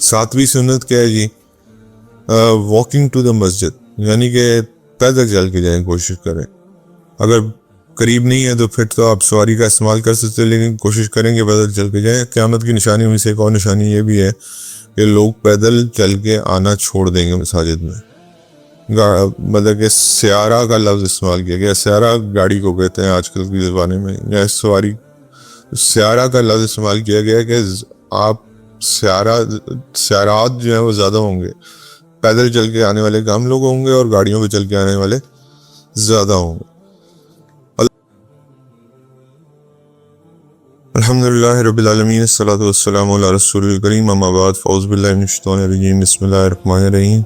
7ویں سنت کیا ہے جی؟ واکنگ ٹو دا مسجد، یعنی کہ پیدل چل کے جائیں، کوشش کریں. اگر قریب نہیں ہے تو پھر تو آپ سواری کا استعمال کر سکتے ہیں، لیکن کوشش کریں کہ پیدل چل کے جائیں. قیامت کی نشانی میں سے ایک اور نشانی یہ بھی ہے کہ لوگ پیدل چل کے آنا چھوڑ دیں گے مساجد میں. مطلب کہ سیارہ کا لفظ استعمال کیا گیا. سیارہ گاڑی کو کہتے ہیں آج کل کی زبانے میں، یا سواری. سیارہ کا لفظ استعمال کیا گیا کہ آپ سیارات جو ہیں وہ زیادہ ہوں گے. پیدل چل کے آنے والے کم لوگ ہوں گے اور گاڑیوں پہ چل کے آنے والے زیادہ ہوں گے. الحمدللہ رب العالمین، الصلاۃ والسلام علی رسول الکریم، اما بعد، فاعوذ باللہ من الشیطان الرجیم، بسم اللہ الرحمن الرحیم.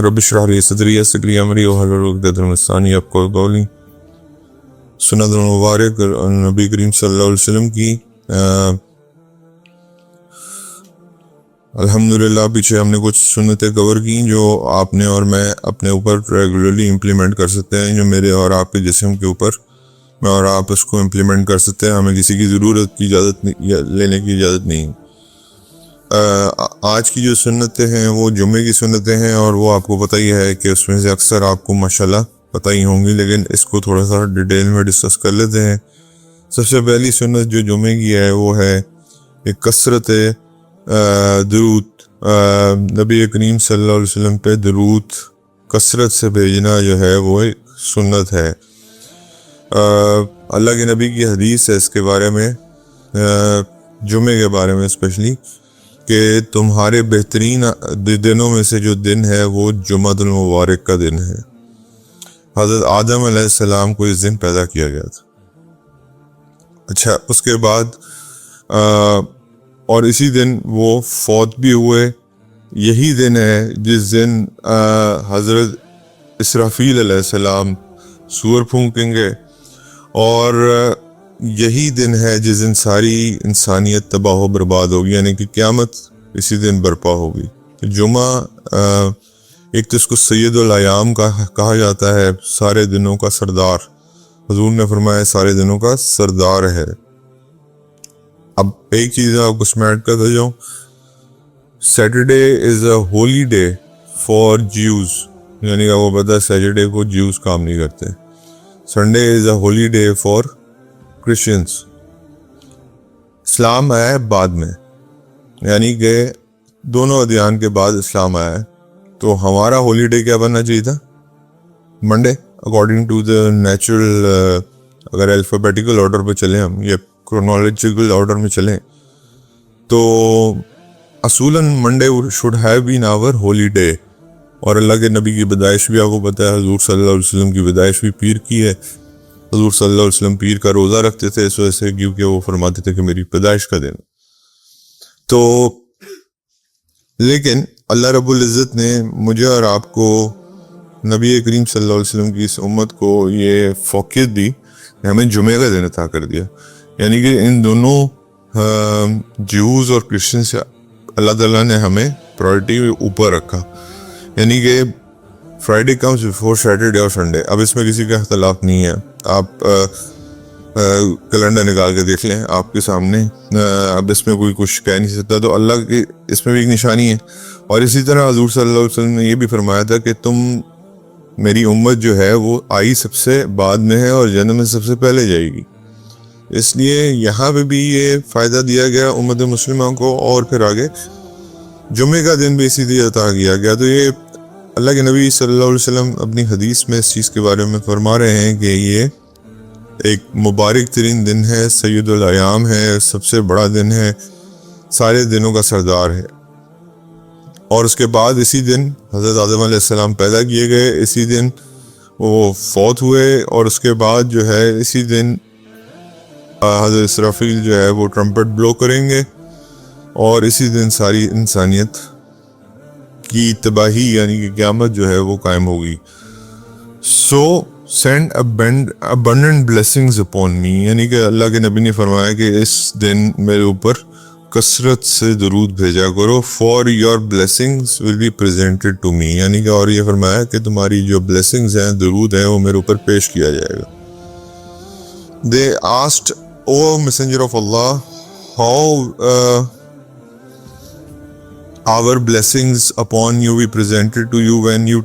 رب اشرح لی صدری ویسر لی امری واحلل عقدۃ من لسانی یفقہوا قولی. سنت المبارک نبی کریم صلی اللہ علیہ وسلم کی. الحمدللہ پیچھے ہم نے کچھ سنتیں کور کی جو آپ نے اور میں اپنے اوپر ریگولرلی امپلیمنٹ کر سکتے ہیں، جو میرے اور آپ کے جسم کے اوپر میں اور آپ اس کو امپلیمنٹ کر سکتے ہیں. ہمیں کسی کی ضرورت کی اجازت لینے کی اجازت نہیں. آج کی جو سنتیں ہیں وہ جمعے کی سنتیں ہیں، اور وہ آپ کو پتہ ہی ہے کہ اس میں سے اکثر آپ کو ماشاءاللہ پتہ ہی ہوں گی، لیکن اس کو تھوڑا سا ڈیٹیل میں ڈسکس کر لیتے ہیں. سب سے پہلی سنت جو جمعے کی ہے وہ ہے کہ کثرت درود، نبی کریم صلی اللہ علیہ وسلم پہ درود کثرت سے بھیجنا جو ہے وہ ایک سنت ہے. اللہ کے نبی کی حدیث ہے اس کے بارے میں، جمعے کے بارے میں اسپیشلی، کہ تمہارے بہترین دنوں میں سے جو دن ہے وہ جمعۃ المبارک کا دن ہے. حضرت آدم علیہ السلام کو اس دن پیدا کیا گیا تھا. اچھا، اس کے بعد اور اسی دن وہ فوت بھی ہوئے. یہی دن ہے جس دن حضرت اسرافیل علیہ السلام سور پھونکیں گے، اور یہی دن ہے جس دن ساری انسانیت تباہ و برباد ہوگی، یعنی کہ قیامت اسی دن برپا ہوگی. جمعہ ایک تو اس کو سید الایام کا کہا جاتا ہے، سارے دنوں کا سردار. حضور نے فرمایا سارے دنوں کا سردار ہے. اب ایک چیز آپ کو اسمیٹ کرتا جاؤں، Saturday is a holy day for Jews, یعنی کہ وہ پتہ ہے سیٹرڈے کو جیوز کام نہیں کرتے. Sunday is a holy day for Christians. اسلام آیا ہے بعد میں، یعنی کہ دونوں ادیان کے بعد اسلام آیا ہے. تو ہمارا ہولی ڈے کیا بننا چاہیے تھا؟ Monday, according to the natural. اگر الفابیٹیکل آرڈر پہ چلیں ہم، یا کرونالوجیکل آرڈر میں چلیں، تو اصولاً Monday should have been our holy day. اور اللہ کے نبی کی پیدائش بھی آپ کو پتہ ہے، حضور صلی اللہ علیہ وسلم کی پیدائش بھی پیر کی ہے. حضور صلی اللہ علیہ وسلم پیر کا روزہ رکھتے تھے اس وجہ سے کیونکہ وہ فرماتے تھے کہ میری پیدائش کا دن. تو لیکن اللہ رب العزت نے مجھے اور آپ کو، نبی کریم صلی اللہ علیہ وسلم کی اس امت کو یہ فوقیت دی کہ ہمیں جمعے کا دن عطا کر دیا. یعنی کہ ان دونوں جیوز اور کرسچن سے اللہ تعالیٰ نے ہمیں پرائرٹی اوپر رکھا. یعنی کہ فرائیڈے کمز بفور سیٹرڈے اور سنڈے. اب اس میں کسی کا اختلاف نہیں ہے، آپ کیلنڈر نکال کے دیکھ لیں آپ کے سامنے. اب اس میں کوئی کچھ کہہ نہیں سکتا. تو اللہ کی اس میں بھی ایک نشانی ہے. اور اسی طرح حضور صلی اللہ علیہ وسلم نے یہ بھی فرمایا تھا کہ تم، میری امت جو ہے وہ آئی سب سے بعد میں ہے اور جنت میں سب سے پہلے جائے گی. اس لیے یہاں پہ بھی یہ فائدہ دیا گیا امت مسلمہ کو، اور پھر آگے جمعے کا دن بھی اسی لیے عطا کیا گیا. تو یہ اللہ کے نبی صلی اللہ علیہ وسلم اپنی حدیث میں اس چیز کے بارے میں فرما رہے ہیں کہ یہ ایک مبارک ترین دن ہے، سید الایام ہے، سب سے بڑا دن ہے، سارے دنوں کا سردار ہے. اور اس کے بعد اسی دن حضرت آدم علیہ السلام پیدا کیے گئے، اسی دن وہ فوت ہوئے، اور اس کے بعد جو ہے اسی دن حضرت اسرافیل جو ہے وہ ٹرمپٹ بلو کریں گے، اور اسی دن ساری انسانیت کی تباہی یعنی کہ قیامت جو ہے وہ قائم ہوگی. سو send abundant blessings upon me، یعنی کہ اللہ کے نبی نے فرمایا کہ اس دن میرے اوپر کثرت سے درود بھیجا کرو. for your blessings will be presented to me، یعنی کہ اور یہ فرمایا کہ تمہاری جو blessings ہیں، درود ہیں، وہ میرے اوپر پیش کیا جائے گا. They asked, O messenger of Allah, how our blessings upon you be presented to you when you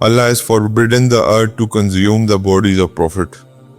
Allah has forbidden the earth to consume the bodies of prophet,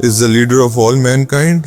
is the leader of all mankind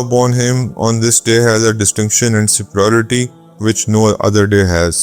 upon him on this day has a distinction and superiority which no other day has।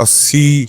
80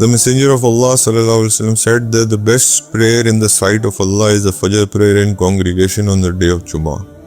The Messenger of Allah sallallahu alaihi wasallam said that the best prayer in the sight of Allah is the Fajr prayer in congregation on the day of Jummah।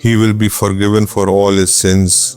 he will be forgiven for all his sins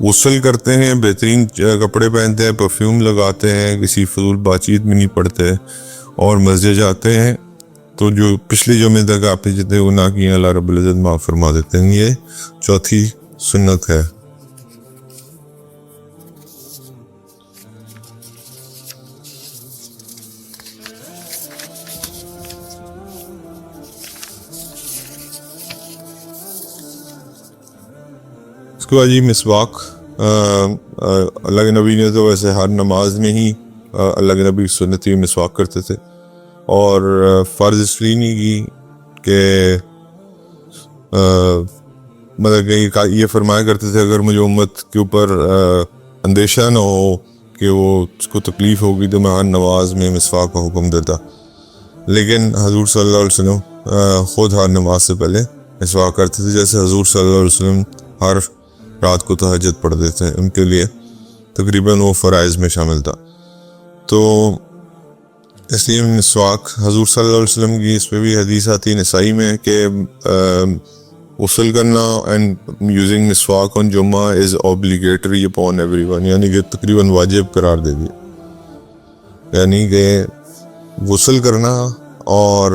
غسل کرتے ہیں، بہترین کپڑے پہنتے ہیں، perfume لگاتے ہیں، کسی فضول بات چیت میں نہیں پڑتے اور مسجد جاتے ہیں، تو جو پچھلے جمعے تک آپ نے جتنے گناہ کیے اللہ رب العزت معاف فرما دیتے ہیں. یہ چوتھی سنت ہے. اس کے بعد جی مسواک. اللہ کے نبی نے تو ویسے ہر نماز میں ہی اللہ کے نبی سنتی مسواک کرتے تھے، اور فرض اس لیے نہیں کی کہ مطلب کہ یہ فرمایا کرتے تھے اگر مجھے امت کے اوپر اندیشہ نہ ہو کہ وہ اس کو تکلیف ہوگی تو میں ہر نماز میں مسواک کا حکم دیتا. لیکن حضور صلی اللہ علیہ وسلم خود ہر نماز سے پہلے مسواک کرتے تھے، جیسے حضور صلی اللہ علیہ وسلم ہر رات کو تہجد پڑھتے تھے، ان کے لیے تقریباً وہ فرائض میں شامل تھا. تو اس لیے مسواک حضور صلی اللہ علیہ وسلم کی اس پہ بھی حدیث آتی نسائی میں کہ غسل کرنا اینڈ یوزنگ مسواک آن جمعہ از اوبلیگیٹری اپون ایوری ون، یعنی کہ تقریباً واجب قرار دے دی، یعنی کہ غسل کرنا اور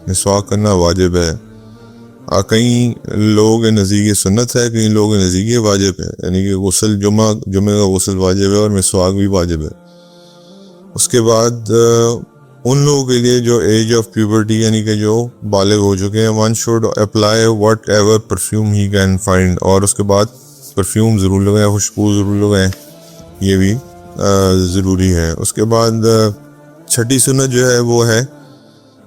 مسواک کرنا واجب ہے. کئی لوگ نزدیک سنت ہے، کئی لوگ نزدیک واجب ہے، یعنی کہ غسل جمعہ کا غسل واجب ہے اور مسواک بھی واجب ہے. اس کے بعد ان لوگوں کے لیے جو ایج آف پیوبرٹی یعنی کہ جو بالغ ہو چکے ہیں، one should apply what ever perfume he can find, اور اس کے بعد پرفیوم ضرور لگائیں، خوشبو ضرور لگائیں، یہ بھی ضروری ہے. اس کے بعد چھٹی سنت جو ہے وہ ہے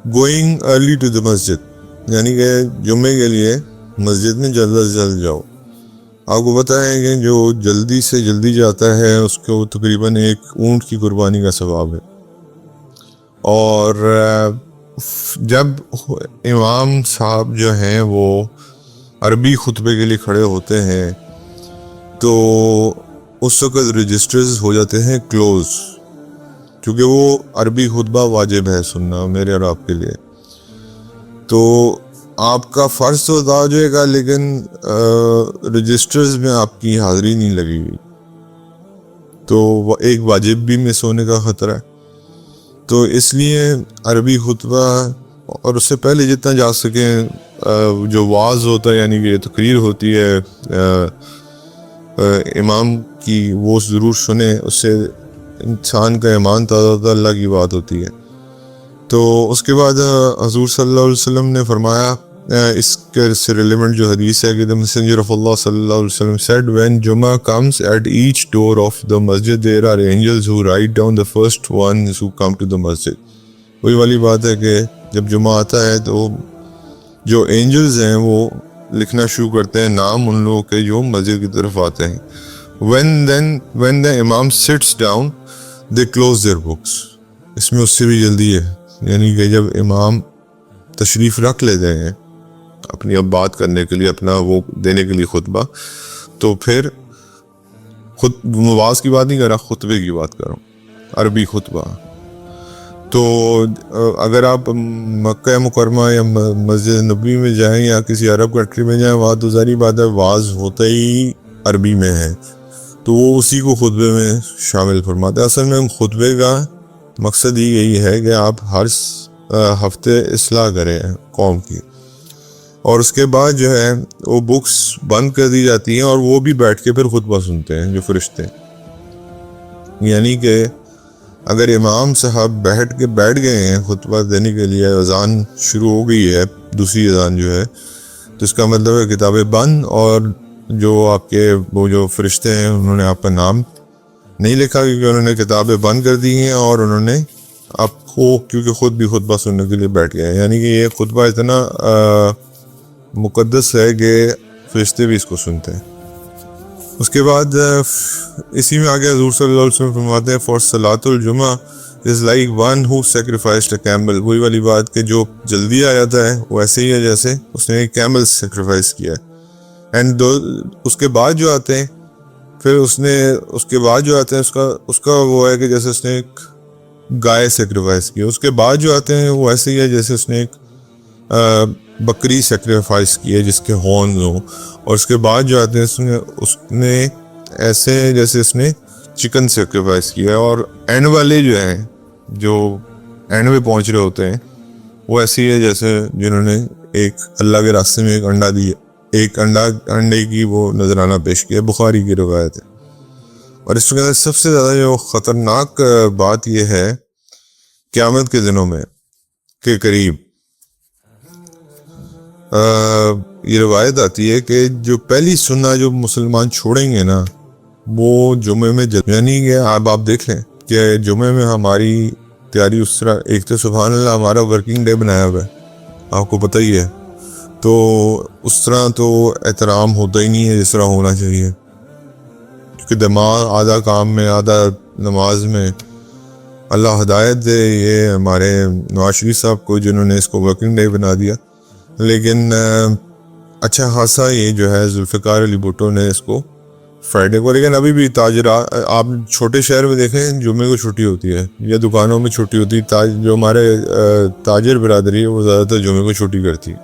گوئنگ ارلی ٹو دا مسجد، یعنی کہ جمعے کے لیے مسجد میں جلد از جلد جاؤ. آپ کو پتہ ہے کہ جو جلدی سے جلدی جاتا ہے اس کو تقریباً ایک اونٹ کی قربانی کا ثواب ہے. اور جب امام صاحب جو ہیں وہ عربی خطبے کے لیے کھڑے ہوتے ہیں تو اس وقت رجسٹرز ہو جاتے ہیں کلوز، کیونکہ وہ عربی خطبہ واجب ہے سننا میرے اور آپ کے لیے. تو آپ کا فرض تو ادا ہو جائے گا، لیکن رجسٹرز میں آپ کی حاضری نہیں لگے گی، تو ایک واجب بھی مس ہونے کا خطرہ ہے. تو اس لیے عربی خطبہ اور اس سے پہلے جتنا جا سکیں جو واعظ ہوتا ہے یعنی کہ تقریر ہوتی ہے امام کی، وہ ضرور سنیں، اس سے انسان کا ایمان تازہ ہوتا ہے، اللہ کی بات ہوتی ہے. تو اس کے بعد حضور صلی اللہ علیہ وسلم نے فرمایا، اس کے سے ریلیونٹ جو حدیث ہے کہ the messenger of Allah صلی اللہ علیہ وسلم said when Jummah comes at each door of the masjid there are angels who write down the first ones who come to the masjid. وہی والی بات ہے کہ جب جمعہ آتا ہے تو جو اینجلز ہیں وہ لکھنا شروع کرتے ہیں نام ان لوگوں کے جو مسجد کی طرف آتے ہیں. when the imam sits down they close their books. اس میں اس سے بھی جلدی ہے، یعنی کہ جب امام تشریف رکھ لیتے ہیں اپنی اب بات کرنے کے لیے، اپنا وہ دینے کے لیے خطبہ، تو پھر خود مواز کی بات نہیں کر رہا، خطبے کی بات کر رہا ہوں، عربی خطبہ. تو اگر آپ مکہ مکرمہ یا مسجد نبوی میں جائیں یا کسی عرب کنٹری میں جائیں، وہاں تو ظاہری بات ہے واز ہوتا ہی عربی میں ہے، تو وہ اسی کو خطبے میں شامل فرماتے ہیں. اصل میں خطبے کا مقصد ہی یہی ہے کہ آپ ہر ہفتے اصلاح کریں قوم کی، اور اس کے بعد جو ہے وہ بکس بند کر دی جاتی ہیں اور وہ بھی بیٹھ کے پھر خطبہ سنتے ہیں جو فرشتے. یعنی کہ اگر امام صاحب بیٹھ گئے ہیں خطبہ دینے کے لیے، اذان شروع ہو گئی ہے، دوسری اذان جو ہے، تو اس کا مطلب ہے کتابیں بند، اور جو آپ کے وہ جو فرشتے ہیں انہوں نے آپ کا نام نہیں لکھا کیونکہ انہوں نے کتابیں بند کر دی ہیں، اور انہوں نے آپ کو کیونکہ خود بھی خطبہ سننے کے لیے بیٹھ گئے ہیں. یعنی کہ یہ خطبہ اتنا مقدس ہے کہ فرشتے بھی اس کو سنتے ہیں. اس کے بعد اسی میں آگے حضور صلی اللہ علیہ وسلم فرماتے ہیں فار صلاۃ الجمعہ is like one who sacrificed a camel. وہی والی بات کہ جو جلدی آ جاتا ہے وہ ایسے ہی ہے جیسے اس نے ایک کیمل سیکریفائس کیا ہے. اینڈ اس کے بعد جو آتے ہیں پھر اس کے بعد جو آتے ہیں اس کا وہ ہے کہ جیسے اس نے ایک گائے سیکریفائس کیا. اس کے بعد جو آتے ہیں وہ ایسے ہی ہے جیسے اس نے ایک بکری سیکریفائس کی ہے جس کے ہارنز ہوں, اور اس کے بعد جو آتے ہیں اس نے ایسے جیسے اس نے چکن سیکریفائس کیا ہے, اور اینڈ والے جو ہیں جو اینڈ میں پہنچ رہے ہوتے ہیں وہ ایسی ہے جیسے جنہوں نے ایک اللہ کے راستے میں ایک انڈا دیا, ایک انڈے کی وہ نذرانہ پیش کیا. بخاری کی روایت ہے. اور اس کے اندر سب سے زیادہ جو خطرناک بات یہ ہے قیامت کے دنوں میں کے قریب یہ روایت آتی ہے کہ جو پہلی سننا جو مسلمان چھوڑیں گے نا وہ جمعے میں یعنی کہ آپ دیکھ لیں کہ جمعے میں ہماری تیاری اس طرح, ایک تو سبحان اللہ ہمارا ورکنگ ڈے بنایا ہوا ہے, آپ کو پتہ ہی ہے, تو اس طرح تو احترام ہوتا ہی نہیں ہے جس طرح ہونا چاہیے, کیونکہ دماغ آدھا کام میں آدھا نماز میں. اللہ ہدایت دے یہ ہمارے نواز شریف صاحب کو جنہوں نے اس کو ورکنگ ڈے بنا دیا, لیکن اچھا خاصا یہ جو ہے ذوالفقار علی بھٹو نے اس کو فرائیڈے کو, لیکن ابھی بھی آپ چھوٹے شہر میں دیکھیں جمعے کو چھٹی ہوتی ہے یا دکانوں میں چھٹی ہوتی ہے, جو ہمارے تاجر برادری ہے وہ زیادہ تر جمعے کو چھٹی کرتی ہے,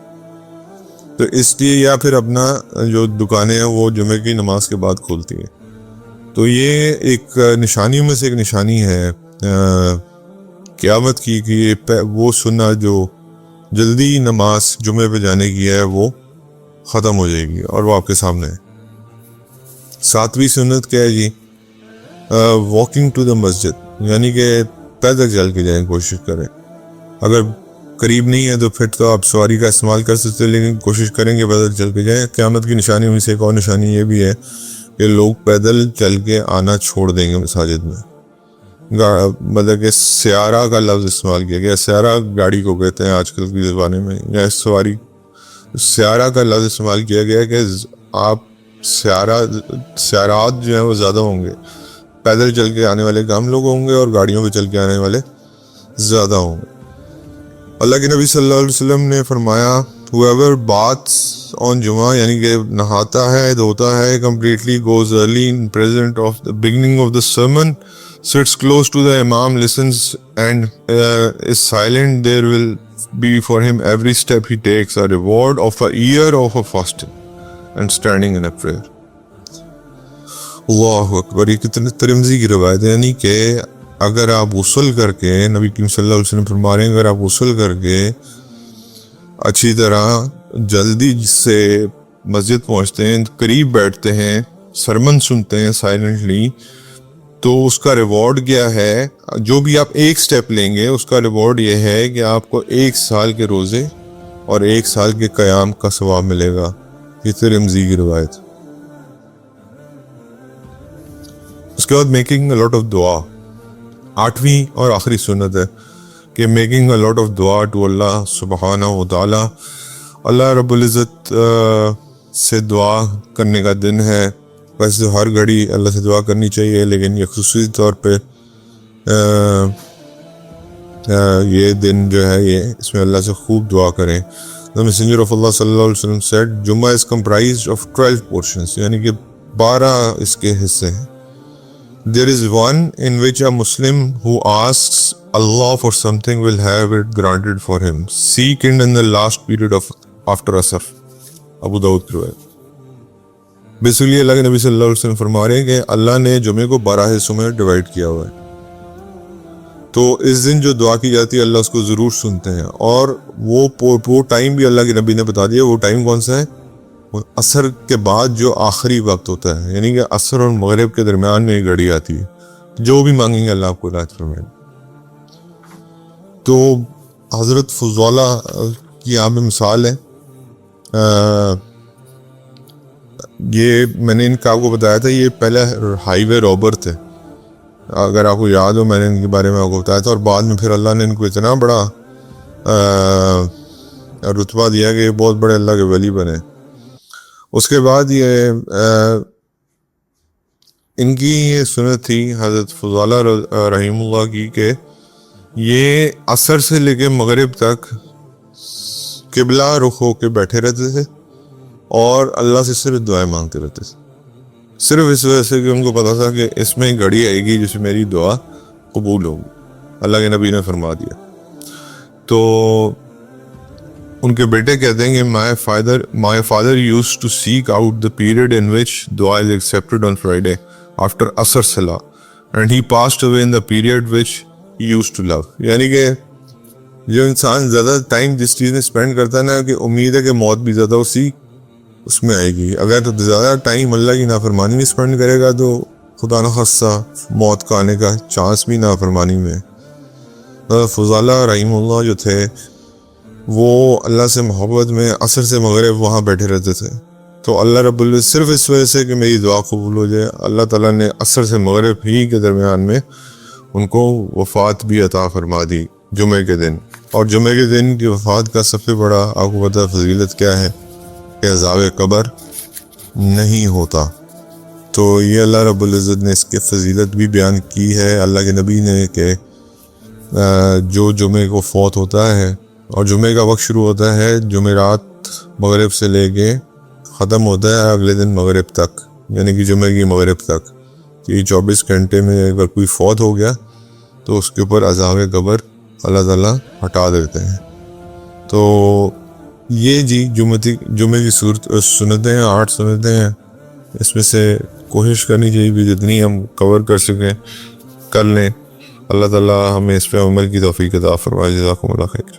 تو اس لیے یا پھر اپنا جو دکانیں ہیں وہ جمعے کی نماز کے بعد کھولتی ہیں. تو یہ ایک نشانی میں سے ایک نشانی ہے قیامت کی کہ وہ سننا جو جلدی نماز جمعے پہ جانے کی ہے وہ ختم ہو جائے گی اور وہ آپ کے سامنے ہے. 7ویں سنت کیا ہے جی؟ واکنگ ٹو دا مسجد, یعنی کہ پیدل چل کے جائیں, کوشش کریں. اگر قریب نہیں ہے تو پھر تو آپ سواری کا استعمال کر سکتے ہیں, لیکن کوشش کریں گے پیدل چل کے جائیں. قیامت کی نشانی میں سے ایک اور نشانی یہ بھی ہے کہ لوگ پیدل چل کے آنا چھوڑ دیں گے مساجد میں. مطلب کہ سیارہ کا لفظ استعمال کیا گیا, سیارہ گاڑی کو کہتے ہیں آج کل کی زبانے میں, یا سواری, سیارہ کا لفظ استعمال کیا گیا کہ آپ سیارات جو ہیں وہ زیادہ ہوں گے, پیدل چل کے آنے والے کم لوگ ہوں گے اور گاڑیوں پہ چل کے آنے والے زیادہ ہوں گے. اللہ کے نبی صلی اللہ علیہ وسلم نے فرمایا whoever baths on جمعہ, یعنی کہ نہاتا ہے دھوتا ہے completely, goes early in present of the beginning of the sermon, sits close to the imam, listens and is silent, there will be for him every step he takes a reward of a year of a fasting and standing in a prayer. اللہ اکبر, یہ کتنے ترمذی کی روایت ہے. یعنی کہ اگر آپ غسل کر کے, نبی کریم صلی اللہ علیہ وسلم فرما رہے ہیں, اگر آپ غسل کر کے اچھی طرح جلدی سے مسجد پہنچتے ہیں, قریب بیٹھتے ہیں, سرمن سنتے ہیں سائلنٹلی, تو اس کا ریوارڈ کیا ہے؟ جو بھی آپ ایک سٹیپ لیں گے اس کا ریوارڈ یہ ہے کہ آپ کو 1 سال کے روزے اور 1 سال کے قیام کا ثواب ملے گا. یہ ترمذی کی روایت. اس کے بعد میکنگ اے لاٹ آف دعا, 8ویں اور آخری سنت ہے کہ میکنگ اے لاٹ آف دعا ٹو اللہ سبحانہ و تعالی. اللہ رب العزت سے دعا کرنے کا دن ہے. ویسے تو ہر گھڑی اللہ سے دعا کرنی چاہیے, لیکن یہ خصوصی طور پہ یہ دن جو ہے یہ اس میں اللہ سے خوب دعا کریں. The Messenger of Allah صلی اللہ علیہ وسلم said Jummah is comprised of 12 portions, یعنی کہ 12 اس کے حصے ہیں. There is one in which a Muslim who asks Allah for something will have it granted for him. Seek it in the last period of after Asr. ابو داؤد کی روایت. Basically اللہ کے نبی صلی اللہ علیہ وسلم فرما رہے ہیں کہ اللہ نے جمعے کو 12 حصوں میں ڈیوائڈ کیا ہوا ہے, تو اس دن جو دعا کی جاتی ہے اللہ اس کو ضرور سنتے ہیں. اور وہ ٹائم بھی اللہ کے نبی نے بتا دیا. وہ ٹائم کون سا ہے؟ عصر کے بعد جو آخری وقت ہوتا ہے, یعنی کہ عصر اور مغرب کے درمیان میں ایک گھڑی آتی ہے. جو بھی مانگیں گے اللہ آپ کو عنایت فرمائے. تو حضرت فضالہ کی یہاں پہ مثال ہے. یہ میں نے ان کا آپ کو بتایا تھا, یہ پہلے ہائی وے رابر تھے, اگر آپ کو یاد ہو میں نے ان کے بارے میں آپ کو بتایا تھا. اور بعد میں پھر اللہ نے ان کو اتنا بڑا رتبہ دیا کہ یہ بہت بڑے اللہ کے ولی بنے. اس کے بعد یہ ان کی یہ سنت تھی حضرت فضالہ رحیم اللہ کی کہ یہ عصر سے لے کے مغرب تک قبلہ رخ ہو کے بیٹھے رہتے تھے اور اللہ سے صرف دعائیں مانگتے رہتے تھے, صرف اس وجہ سے کہ ان کو پتا تھا کہ اس میں گھڑی آئے گی جس میں میری دعا قبول ہوگی. اللہ کے نبی نے فرما دیا. تو ان کے بیٹے کہتے ہیں کہ my father used to seek out the period in which dua is accepted on Friday after Asr Salah and he passed away in the period which he used to love. یعنی کہ جو انسان زیادہ ٹائم جس چیز میں spend کرتا ہے نا کہ امید ہے کہ موت بھی زیادہ اس میں آئے گی. اگر تو زیادہ ٹائم اللہ کی نافرمانی میں اسپینڈ کرے گا تو خدا نخواستہ موت کا آنے کا چانس بھی نافرمانی میں. فضالہ رحمہ اللہ جو تھے وہ اللہ سے محبت میں عصر سے مغرب وہاں بیٹھے رہتے تھے. تو اللہ رب العزت صرف اس وجہ سے کہ میری دعا قبول ہو جائے اللہ تعالیٰ نے عصر سے مغرب ہی کے درمیان میں ان کو وفات بھی عطا فرما دی جمعے کے دن. اور جمعے کے دن کی وفات کا سب سے بڑا آپ کو پتہ فضیلت کیا ہے کہ عذاب قبر نہیں ہوتا. تو یہ اللہ رب العزت نے اس کی فضیلت بھی بیان کی ہے اللہ کے نبی نے کہ جو جمعے کو فوت ہوتا ہے اور جمعے کا وقت شروع ہوتا ہے جمعرات مغرب سے لے کے ختم ہوتا ہے اگلے دن مغرب تک یعنی کہ جمعے کی مغرب تک. یہ 24 گھنٹے میں اگر کوئی فوت ہو گیا تو اس کے اوپر عذاب قبر اللہ تعالیٰ ہٹا دیتے ہیں. تو یہ جی جمعے کی سنتیں ہیں 8 سنتیں ہیں. اس میں سے کوشش کرنی چاہیے کہ جتنی ہم کور کر سکیں کر لیں. اللہ تعالیٰ ہمیں اس پہ عمل کی توفیق عطا فرمائے. جزاکم اللہ خیر.